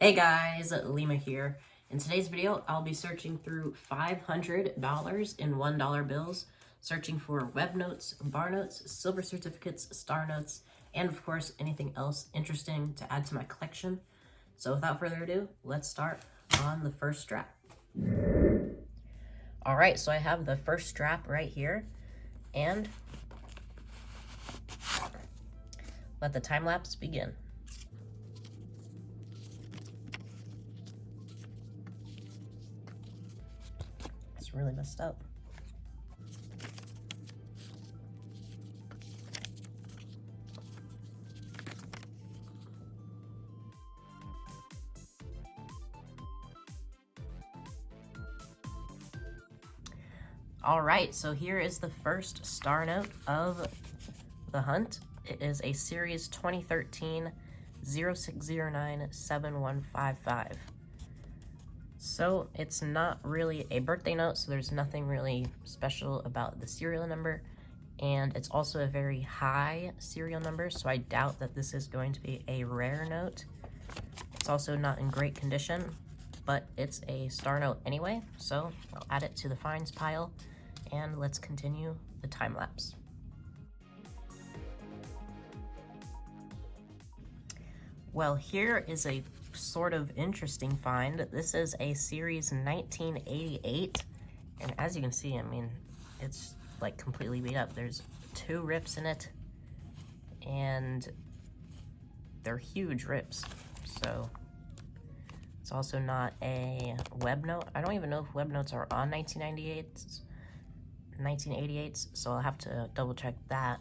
Hey guys, Lima here. In today's video, I'll be searching through $500 in $1 bills, searching for web notes, bar notes, silver certificates, star notes, and of course, anything else interesting to add to my collection. So without further ado, let's start on the first strap. All right, so I have the first strap right here, and let the time lapse begin. Really messed up. All right, so here is the first star note of the hunt. It is a series 2013 0609 7155. So it's not really a birthday note, so there's nothing really special about the serial number. And it's also a very high serial number, so I doubt that this is going to be a rare note. It's also not in great condition, but it's a star note anyway, so I'll add it to the finds pile, and let's continue the time lapse. Well, here is a sort of interesting find. This is a series 1988, and as you can see, I mean, it's like completely beat up. There's 2 rips in it, and they're huge rips. So it's also not a web note. I don't even know if web notes are on 1988s, so I'll have to double check that,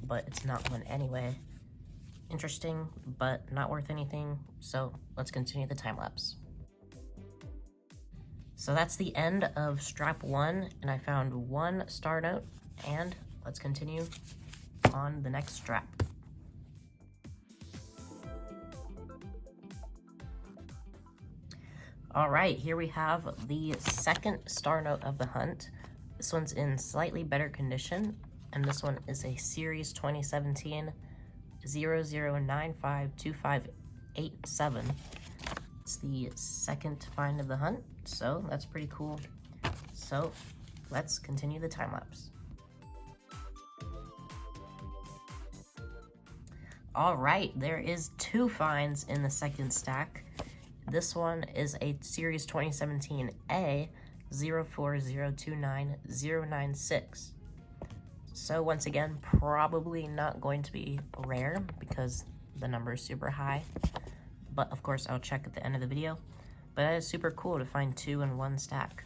but it's not one anyway. Interesting, but not worth anything, so let's continue the time lapse. So that's the end of strap 1, and I found 1 star note, and let's continue on the next strap. All right, here we have the second star note of the hunt. This one's in slightly better condition, and this one is a series 2017 00952587. It's the second find of the hunt, so that's pretty cool. So let's continue the time lapse. All right, there is 2 finds in the second stack. This one is a series 2017 A 0402996. So once again, probably not going to be rare because the number is super high, but of course I'll check at the end of the video. But that is super cool to find 2 in 1 stack.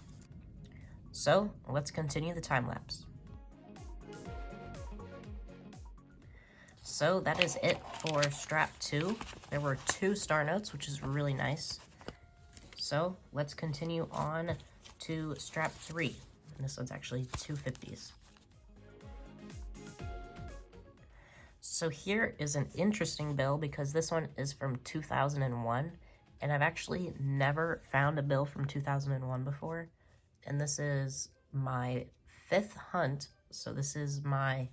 So let's continue the time lapse. So that is it for strap 2. There were 2 star notes, which is really nice. So let's continue on to strap 3. And this one's actually 2 50s. So here is an interesting bill because this one is from 2001, and I've actually never found a bill from 2001 before. And this is my 5th hunt, so this is my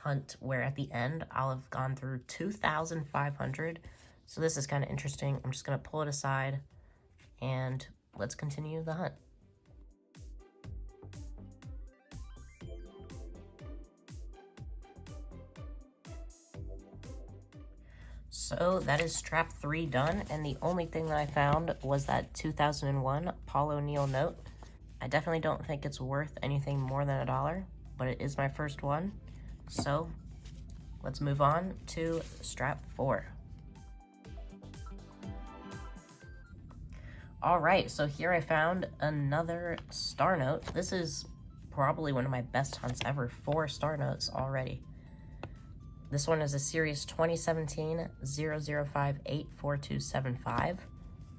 hunt where at the end I'll have gone through 2,500. So this is kind of interesting. I'm just going to pull it aside, and let's continue the hunt. So that is strap 3 done, and the only thing that I found was that 2001 Paul O'Neill note. I definitely don't think it's worth anything more than $1, but it is my first one. So let's move on to strap 4. All right, so here I found another star note. This is probably one of my best hunts ever. 4 star notes already. This one is a series 2017 00584275.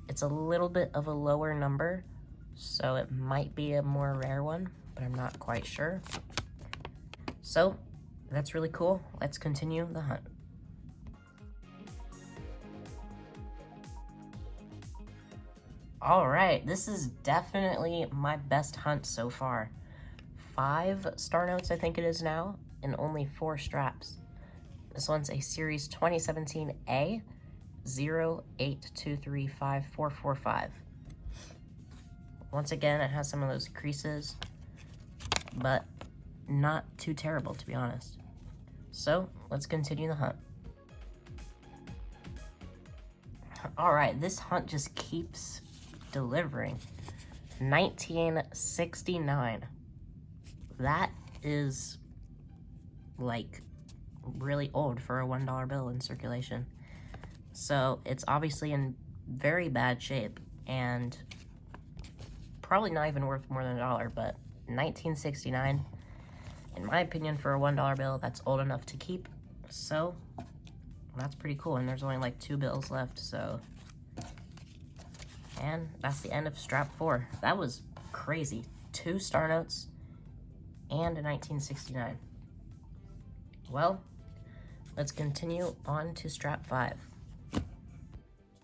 It's a little bit of a lower number, so it might be a more rare one, but I'm not quite sure. So that's really cool. Let's continue the hunt. All right, this is definitely my best hunt so far. 5 star notes, I think it is now, and only 4 straps. This one's a series 2017 A 082354545. Once again, it has some of those creases, but not too terrible, to be honest. So let's continue the hunt. All right, this hunt just keeps delivering. 1969. That is like really old for a $1 bill in circulation. So it's obviously in very bad shape and probably not even worth more than $1, but 1969, in my opinion, for a $1 bill, that's old enough to keep. So that's pretty cool. And there's only like 2 bills left, so. And that's the end of strap 4. That was crazy. 2 star notes and a 1969. Well, let's continue on to strap 5.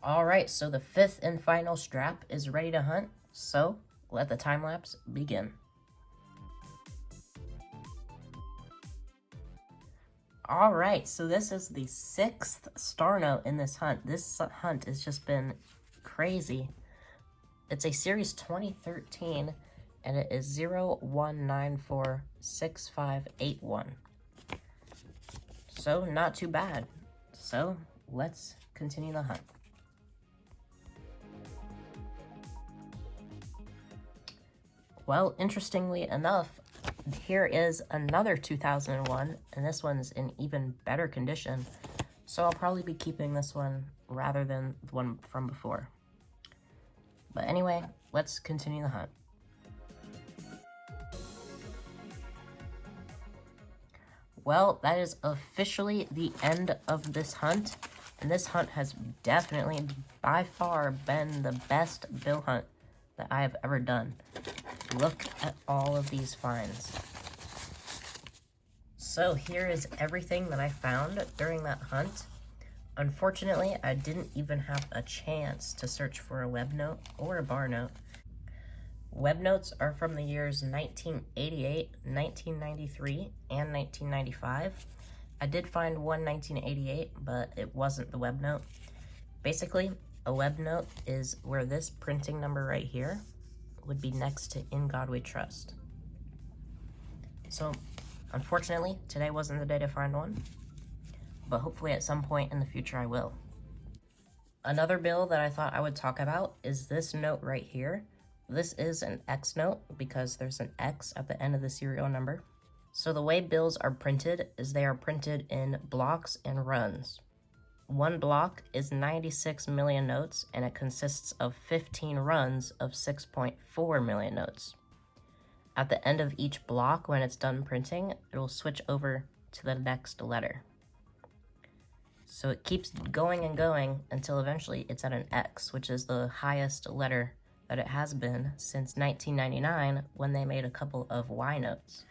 All right, so the 5th and final strap is ready to hunt, so let the time lapse begin. All right, so this is the 6th star note in this hunt. This hunt has just been crazy. It's a series 2013, and it is 01946581. So not too bad. So let's continue the hunt. Well, interestingly enough, here is another 2001, and this one's in even better condition. So I'll probably be keeping this one rather than the one from before. But anyway, let's continue the hunt. Well, that is officially the end of this hunt, and this hunt has definitely, by far, been the best bill hunt that I have ever done. Look at all of these finds. So here is everything that I found during that hunt. Unfortunately, I didn't even have a chance to search for a web note or a bar note. Web notes are from the years 1988, 1993, and 1995. I did find one 1988, but it wasn't the web note. Basically, a web note is where this printing number right here would be next to In God We Trust. So, unfortunately, today wasn't the day to find one, but hopefully at some point in the future I will. Another bill that I thought I would talk about is this note right here. This is an X note because there's an X at the end of the serial number. So the way bills are printed is they are printed in blocks and runs. One block is 96 million notes, and it consists of 15 runs of 6.4 million notes. At the end of each block, when it's done printing, it will switch over to the next letter. So it keeps going and going until eventually it's at an X, which is the highest letter that it has been since 1999 when they made a couple of Y notes.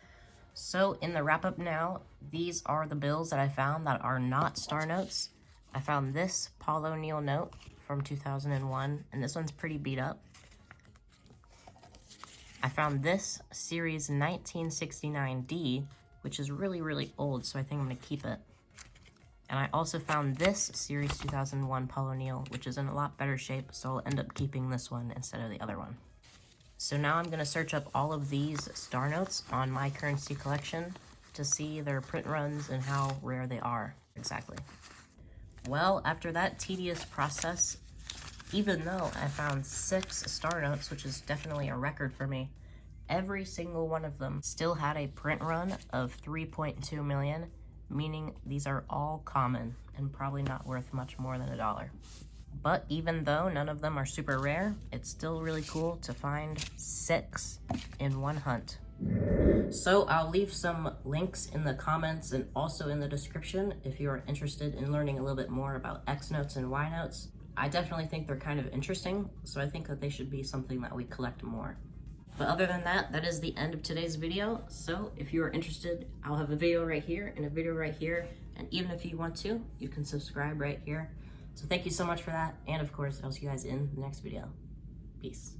So in the wrap up now, these are the bills that I found that are not star notes. I found this Paul O'Neill note from 2001, and this one's pretty beat up. I found this series 1969D, which is really, really old, so I think I'm gonna keep it. And I also found this series 2001 Paul O'Neill, which is in a lot better shape, so I'll end up keeping this one instead of the other one. So now I'm gonna search up all of these star notes on my currency collection to see their print runs and how rare they are exactly. Well, after that tedious process, even though I found 6 star notes, which is definitely a record for me, every single one of them still had a print run of 3.2 million, meaning these are all common and probably not worth much more than $1. But even though none of them are super rare, it's still really cool to find 6 in one hunt. So I'll leave some links in the comments and also in the description if you're interested in learning a little bit more about X notes and Y notes. I definitely think they're kind of interesting, so I think that they should be something that we collect more. But other than that, that is the end of today's video. So if you're interested, I'll have a video right here and a video right here. And even if you want to, you can subscribe right here. So thank you so much for that. And of course, I'll see you guys in the next video. Peace.